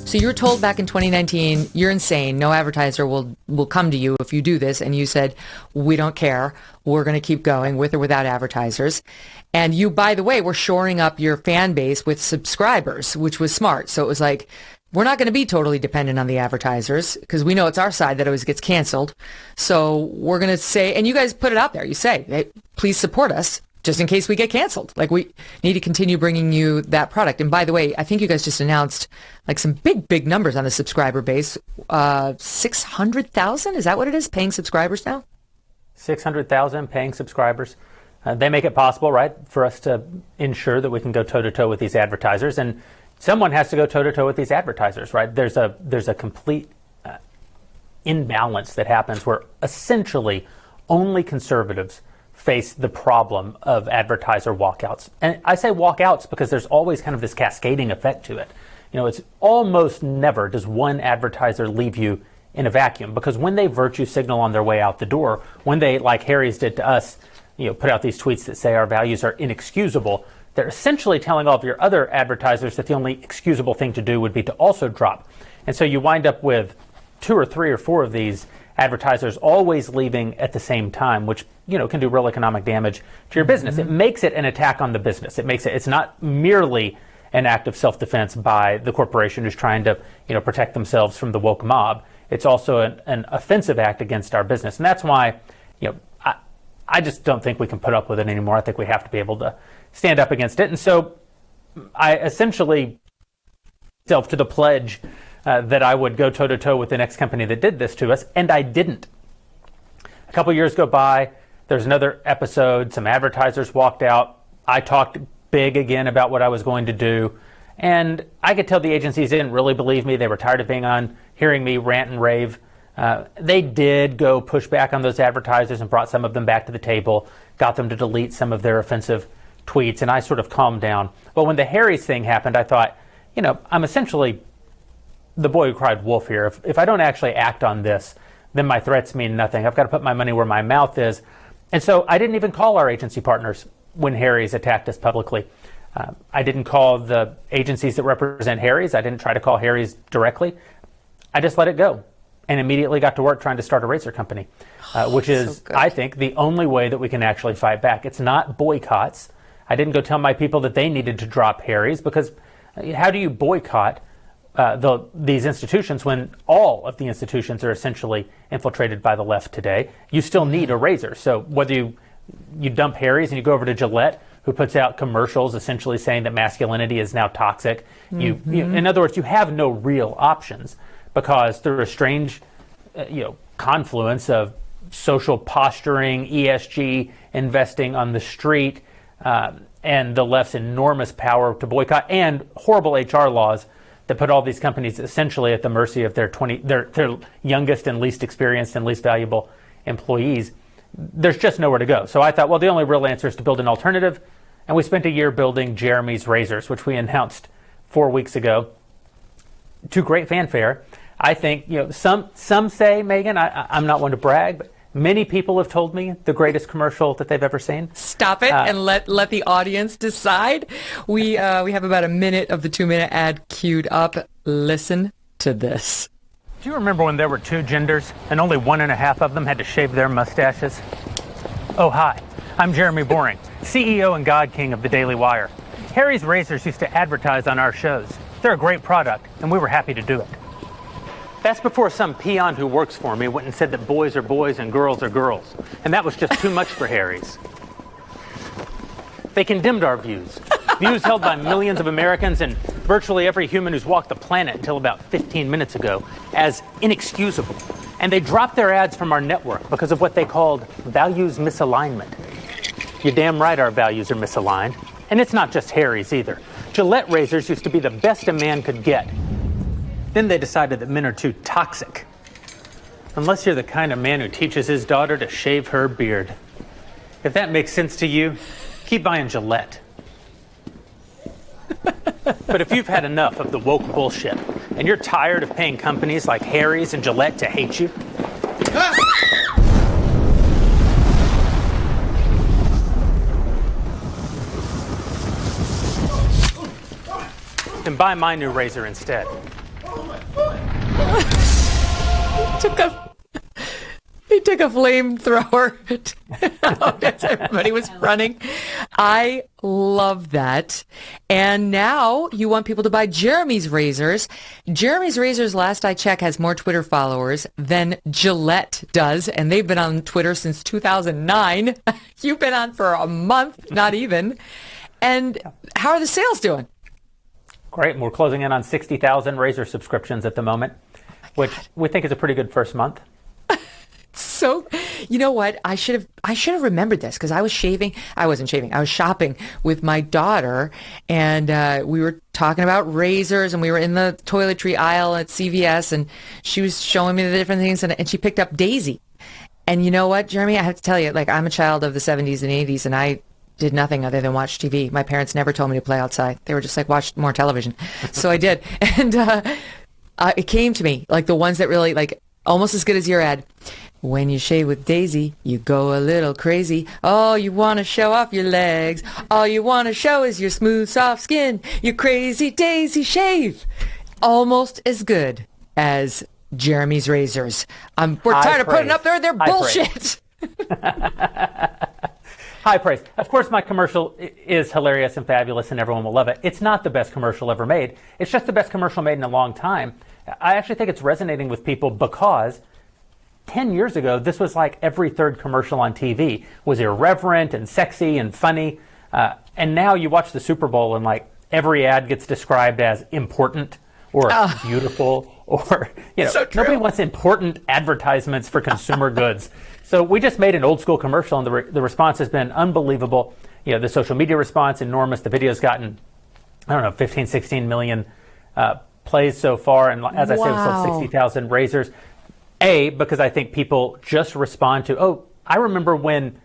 So you were told back in 2019, you're insane. No advertiser will come to you if you do this. And you said, we don't care. We're going to keep going with or without advertisers. And you, by the way, were shoring up your fan base with subscribers, which was smart. So it was like, we're not going to be totally dependent on the advertisers because we know it's our side that always gets canceled. So we're going to say, and you guys put it out there. You say, hey, please support us just in case we get canceled. Like, we need to continue bringing you that product. And by the way, I think you guys just announced like some big numbers on the subscriber base. 600,000, is that what it is? Paying subscribers now? 600,000 paying subscribers. They make it possible, right, for us to ensure that we can go toe-to-toe with these advertisers. And someone has to go toe-to-toe with these advertisers, right? There's a complete imbalance that happens where essentially only conservatives face the problem of advertiser walkouts. And I say walkouts because there's always kind of this cascading effect to it. You know, it's almost never does one advertiser leave you in a vacuum, because when they virtue signal on their way out the door, when they, like Harry's did to us, you know, put out these tweets that say our values are inexcusable, they're essentially telling all of your other advertisers that the only excusable thing to do would be to also drop. And so you wind up with 2 or 3 or 4 of these advertisers always leaving at the same time, which, you know, can do real economic damage to your business. It makes it an attack on the business. It's not merely an act of self-defense by the corporation who's trying to, you know, protect themselves from the woke mob. It's also an offensive act against our business. And that's why, you know, I just don't think we can put up with it anymore. I think we have to be able to stand up against it. And so I essentially myself to the pledge that I would go toe-to-toe with the next company that did this to us, and I didn't. A couple years go by, there's another episode, some advertisers walked out. I talked big again about what I was going to do, and I could tell the agencies didn't really believe me. They were tired of hearing me rant and rave. They did go push back on those advertisers and brought some of them back to the table, got them to delete some of their offensive tweets, and I sort of calmed down. But when the Harry's thing happened, I thought, you know, I'm essentially the boy who cried wolf here. If I don't actually act on this, then my threats mean nothing. I've got to put my money where my mouth is. And so I didn't even call our agency partners when Harry's attacked us publicly. I didn't call the agencies that represent Harry's. I didn't try to call Harry's directly. I just let it go and immediately got to work trying to start a razor company, which is, so I think, the only way that we can actually fight back. It's not boycotts. I didn't go tell my people that they needed to drop Harry's, because how do you boycott these institutions when all of the institutions are essentially infiltrated by the left today? You still need a razor. So whether you dump Harry's and you go over to Gillette, who puts out commercials essentially saying that masculinity is now toxic, you in other words, you have no real options, because through a strange confluence of social posturing, ESG investing on the street, and the left's enormous power to boycott, and horrible HR laws that put all these companies essentially at the mercy of their youngest and least experienced and least valuable employees. There's just nowhere to go. So I thought, well, the only real answer is to build an alternative. And we spent a year building Jeremy's Razors, which we announced 4 weeks ago to great fanfare. I think, some say, Megyn, I'm not one to brag, but many people have told me the greatest commercial that they've ever seen. Stop it and let the audience decide. We have about a minute of the 2-minute ad queued up. Listen to this. Do you remember when there were 2 genders and only 1.5 of them had to shave their mustaches? Oh, hi. I'm Jeremy Boring, CEO and God King of the Daily Wire. Harry's Razors used to advertise on our shows. They're a great product, and we were happy to do it. That's before some peon who works for me went and said that boys are boys and girls are girls. And that was just too much for Harry's. They condemned our views held by millions of Americans and virtually every human who's walked the planet until about 15 minutes ago, as inexcusable. And they dropped their ads from our network because of what they called values misalignment. You're damn right our values are misaligned. And it's not just Harry's either. Gillette razors used to be the best a man could get. Then they decided that men are too toxic. Unless you're the kind of man who teaches his daughter to shave her beard. If that makes sense to you, keep buying Gillette. But if you've had enough of the woke bullshit, and you're tired of paying companies like Harry's and Gillette to hate you, then buy my new razor instead. He took a flamethrower as everybody was running. I love that. And now you want people to buy Jeremy's razors. Jeremy's razors, last I checked, has more Twitter followers than Gillette does. And they've been on Twitter since 2009. You've been on for a month, not even. And how are the sales doing? Great. And we're closing in on 60,000 razor subscriptions at the moment, which we think is a pretty good first month. So, you know what? I should have remembered this because I was shopping with my daughter, and we were talking about razors, and we were in the toiletry aisle at CVS, and she was showing me the different things, and she picked up Daisy. And you know what, Jeremy? I have to tell you, like, I'm a child of the 70s and 80s, and I did nothing other than watch TV. My parents never told me to play outside. They were just like, watch more television. So I did. And it came to me, like the ones that really, like, almost as good as your ad. When you shave with Daisy, you go a little crazy. Oh, you want to show off your legs. All you want to show is your smooth, soft skin. Your crazy Daisy shave. Almost as good as Jeremy's razors. We're tired of putting up there. They're bullshit. High praise. Of course, my commercial is hilarious and fabulous, and everyone will love it. It's not the best commercial ever made. It's just the best commercial made in a long time. I actually think it's resonating with people because 10 years ago, this was like every third commercial on TV was irreverent and sexy and funny. And now you watch the Super Bowl and like every ad gets described as important or beautiful or, you know, nobody wants important advertisements for consumer goods. So we just made an old school commercial and the response has been unbelievable. You know, the social media response, enormous. The video's gotten, 15, 16 million plays so far. And as I said, we sold 60,000 razors. Because I think people just respond to, I remember when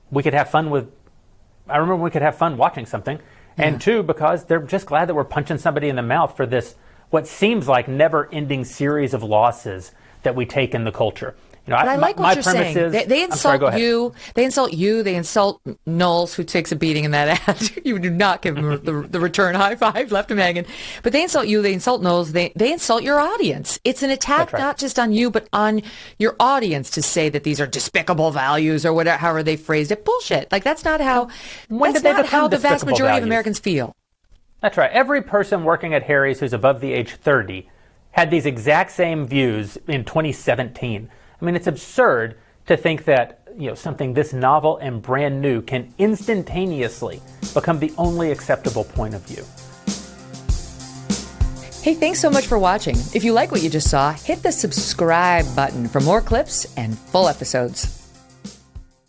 we could have fun watching something. Yeah. And two, because they're just glad that we're punching somebody in the mouth for this, what seems like never-ending series of losses that we take in the culture. You know, but I like what you're saying. They insult you. They insult you. They insult Knowles, who takes a beating in that ad. You do not give him the return high five left to Megyn. But they insult you. They insult Knowles. They insult your audience. It's an attack not just on you, but on your audience to say that these are despicable values or whatever, however they phrased it. Bullshit. Like that's not how. That's not how the vast majority of Americans feel. That's right. Every person working at Harry's who's above the age 30 had these exact same views in 2017. I mean, it's absurd to think that, something this novel and brand new can instantaneously become the only acceptable point of view. Hey, thanks so much for watching. If you like what you just saw, hit the subscribe button for more clips and full episodes.